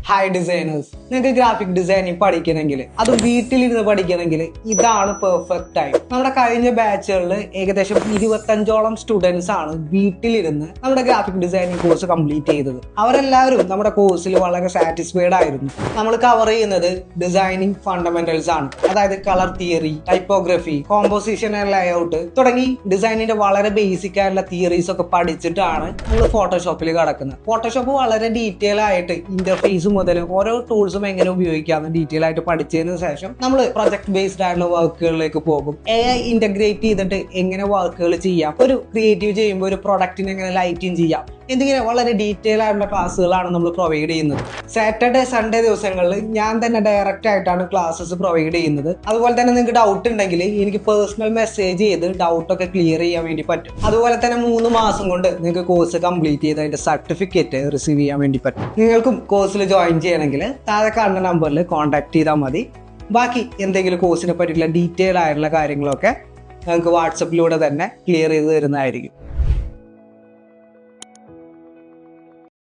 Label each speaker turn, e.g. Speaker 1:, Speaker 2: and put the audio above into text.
Speaker 1: Hi designers, നിങ്ങൾക്ക് graphic designing പഠിക്കണമെങ്കിൽ അത് വീട്ടിലിരുന്ന് പഠിക്കണമെങ്കിൽ ഇതാണ് പെർഫെക്റ്റ് ടൈം. നമ്മുടെ കഴിഞ്ഞ ബാച്ചുകളിൽ ഏകദേശം 25ഓളം സ്റ്റുഡൻസ് ആണ് വീട്ടിലിരുന്ന് നമ്മുടെ ഗ്രാഫിക് ഡിസൈനിങ് കോഴ്സ് കംപ്ലീറ്റ് ചെയ്തത്. അവരെല്ലാവരും നമ്മുടെ കോഴ്സിൽ വളരെ സാറ്റിസ്ഫൈഡ് ആയിരുന്നു. നമ്മൾ കവർ ചെയ്യുന്നത് ഡിസൈനിങ് ഫണ്ടമെന്റൽസ് ആണ്, അതായത് colour theory, typography, composition and layout തുടങ്ങി ഡിസൈനിന്റെ വളരെ ബേസിക് ആയിട്ടുള്ള തിയറീസ് ഒക്കെ പഠിച്ചിട്ടാണ് നമ്മൾ ഫോട്ടോഷോപ്പിൽ കടക്കുന്നത്. ഫോട്ടോഷോപ്പ് വളരെ ഡീറ്റെയിൽ ആയിട്ട് ഇന്റർഫേസും മുതൽ ഓരോ ടൂൾസും എങ്ങനെ ഉപയോഗിക്കാമെന്ന് ഡീറ്റെയിൽ ആയിട്ട് പഠിച്ചതിന് ശേഷം നമ്മൾ പ്രൊജക്ട് ബേസ്ഡ് ആയിട്ടുള്ള വർക്കുകളിലേക്ക് പോകും. AI ഇന്റഗ്രേറ്റ് ചെയ്തിട്ട് എങ്ങനെ വർക്കുകൾ ചെയ്യാം, ഒരു ക്രിയേറ്റീവ് ചെയ്യുമ്പോൾ ഒരു പ്രൊഡക്റ്റിനെ എങ്ങനെ ലൈറ്റിംഗ് ചെയ്യാം എന്നിങ്ങനെ വളരെ ഡീറ്റെയിൽ ആയിട്ടുള്ള ക്ലാസ്സുകളാണ് നമ്മൾ പ്രൊവൈഡ് ചെയ്യുന്നത്. സാറ്റർഡേ സൺഡേ ദിവസങ്ങളിൽ ഞാൻ തന്നെ ഡയറക്റ്റ് ആയിട്ടാണ് ക്ലാസ്സസ് പ്രൊവൈഡ് ചെയ്യുന്നത്. അതുപോലെ തന്നെ നിങ്ങൾക്ക് ഡൗട്ട് ഉണ്ടെങ്കിൽ എനിക്ക് പേഴ്സണൽ മെസ്സേജ് ചെയ്ത് ഡൗട്ടൊക്കെ ക്ലിയർ ചെയ്യാൻ വേണ്ടി പറ്റും. അതുപോലെ തന്നെ 3 മാസം കൊണ്ട് നിങ്ങൾക്ക് കോഴ്സ് കംപ്ലീറ്റ് ചെയ്ത് അതിന്റെ സർട്ടിഫിക്കറ്റ് റിസീവ് ചെയ്യാൻ വേണ്ടി പറ്റും. നിങ്ങൾക്കും കോഴ്സിൽ ജോയിൻ ചെയ്യണമെങ്കിൽ താഴെ കാണുന്ന നമ്പറിൽ കോൺടാക്ട് ചെയ്താൽ മതി. ബാക്കി എന്തെങ്കിലും കോഴ്സിനെ പറ്റിയുള്ള ഡീറ്റെയിൽ ആയിട്ടുള്ള കാര്യങ്ങളൊക്കെ നിങ്ങൾക്ക് വാട്സപ്പിലൂടെ തന്നെ ക്ലിയർ ചെയ്ത് തരുന്നതായിരിക്കും.